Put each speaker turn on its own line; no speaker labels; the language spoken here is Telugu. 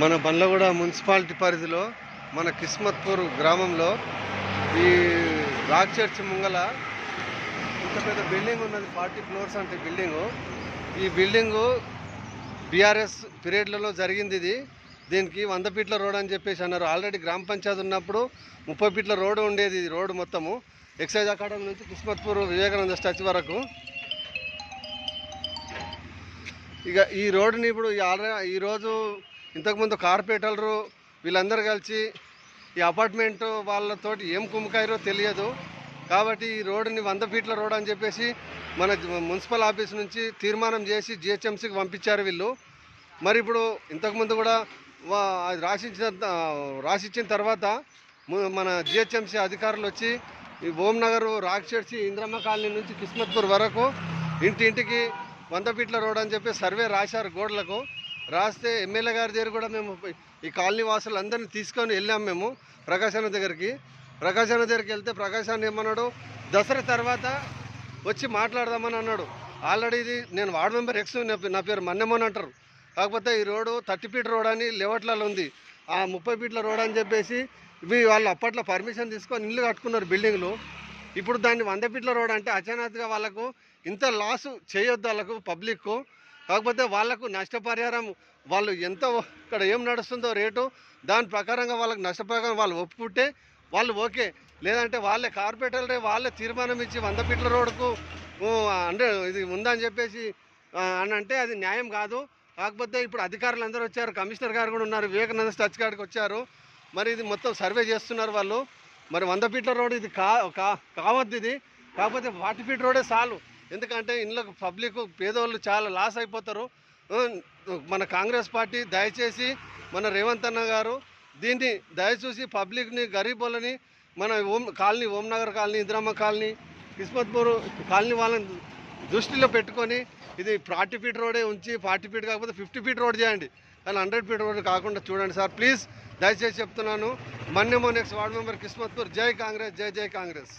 మన బండ్లగూడ మున్సిపాలిటీ పరిధిలో మన కిస్మత్పూర్ గ్రామంలో ఈ రాక్ చర్చ్ ముంగల ఇంత పెద్ద బిల్డింగ్ ఉన్నది. 40 ఫ్లోర్స్ అంటే బిల్డింగు. ఈ బిల్డింగు బీఆర్ఎస్ పీరియడ్లలో జరిగింది. దీనికి 100 ఫీట్ల రోడ్ అని చెప్పేసి అన్నారు. ఆల్రెడీ గ్రామ పంచాయతీ ఉన్నప్పుడు 30 ఫీట్ల రోడ్డు ఉండేది. ఇది రోడ్డు మొత్తము ఎక్సైజ్ అకాడమీ నుంచి కిస్మత్పూర్ వివేకానంద స్టాచ్యూ వరకు. ఇక ఈ రోడ్డుని ఇప్పుడు ఈరోజు ఇంతకుముందు కార్పొరేటర్లు వీళ్ళందరూ కలిసి ఈ అపార్ట్మెంట్ వాళ్ళతోటి ఏం కుమ్మకాయరో తెలియదు. కాబట్టి ఈ రోడ్డుని 100 ఫీట్ల రోడ్ అని చెప్పేసి మన మున్సిపల్ ఆఫీస్ నుంచి తీర్మానం చేసి జిహెచ్ఎంసీకి పంపించారు వీళ్ళు. మరి ఇప్పుడు ఇంతకుముందు కూడా రాసిచ్చిన తర్వాత మన జిహెచ్ఎంసీ అధికారులు వచ్చి ఈ ఓంనగర్ రాక్ చర్చి ఇంద్రమ్మ కాలనీ నుంచి కిస్మత్పూర్ వరకు ఇంటింటికి 100 ఫీట్ల రోడ్ అని చెప్పి సర్వే రాశారు. గోడలకు రాస్తే ఎమ్మెల్యే గారి దగ్గర కూడా మేము ఈ కాలనీ వాసులు అందరినీ తీసుకొని వెళ్ళాం. మేము ప్రకాశాన్ని దగ్గరికి వెళ్తే ప్రకాశాన్ని ఏమన్నాడు, దసరా తర్వాత వచ్చి మాట్లాడదామని అన్నాడు. ఆల్రెడీ ఇది నేను వార్డు మెంబర్ ఎక్స్, నా పేరు మన్నెమోన్ అంటారు. కాకపోతే ఈ రోడ్డు 30 ఫీట్ రోడ్ అని లెవెట్లలో ఉంది. ఆ 30 ఫీట్ల రోడ్ అని చెప్పేసి ఇవి వాళ్ళు అప్పట్లో పర్మిషన్ తీసుకొని ఇల్లు కట్టుకున్నారు బిల్డింగ్లు. ఇప్పుడు దాన్ని 100 ఫీట్ల రోడ్ అంటే అచానక్గా వాళ్ళకు ఇంత లాసు చేయొద్దు వాళ్ళకు పబ్లిక్కు. కాకపోతే వాళ్ళకు నష్టపరిహారం వాళ్ళు ఎంత ఇక్కడ ఏం నడుస్తుందో రేటు దాని ప్రకారంగా వాళ్ళకి నష్టపరిహారం వాళ్ళు ఒప్పుకుంటే వాళ్ళు ఓకే. లేదంటే వాళ్ళే కార్పొరేటర్లే వాళ్ళే తీర్మానం ఇచ్చి 100 ఫీట్ల రోడ్డుకు అంటే ఇది ఉందని చెప్పేసి అని అంటే అది న్యాయం కాదు. కాకపోతే ఇప్పుడు అధికారులు అందరూ వచ్చారు, కమిషనర్ గారు కూడా ఉన్నారు, వివేకానంద స్టాచ్యూ కాడికి వచ్చారు. మరి ఇది మొత్తం సర్వే చేస్తున్నారు వాళ్ళు. మరి 100 ఫీట్ల రోడ్ ఇది కావద్దు ఇది. కాకపోతే 40 ఫీట్ రోడే చాలు. ఎందుకంటే ఇండ్లకు పబ్లిక్ పేదోళ్ళు చాలా లాస్ అయిపోతారు. మన కాంగ్రెస్ పార్టీ దయచేసి మన రేవంత్ అన్న గారు దీన్ని దయచూసి పబ్లిక్ని గరీబోళ్ళని మన colony Omnagar colony Indiramma colony Kismatpur colony వాళ్ళని దృష్టిలో పెట్టుకొని ఇది 40 ఫీట్ రోడే ఉంచి 40 ఫీట్ కాకపోతే 50 ఫీట్ రోడ్ చేయండి. కానీ 100 ఫీట్ రోడ్ కాకుండా చూడండి సార్ ప్లీజ్. దయచేసి చెప్తున్నాను. మన్నెమోన్ ఎక్స్ వార్డు మెంబర్ కిస్మత్పూర్. జై కాంగ్రెస్, జై జై కాంగ్రెస్.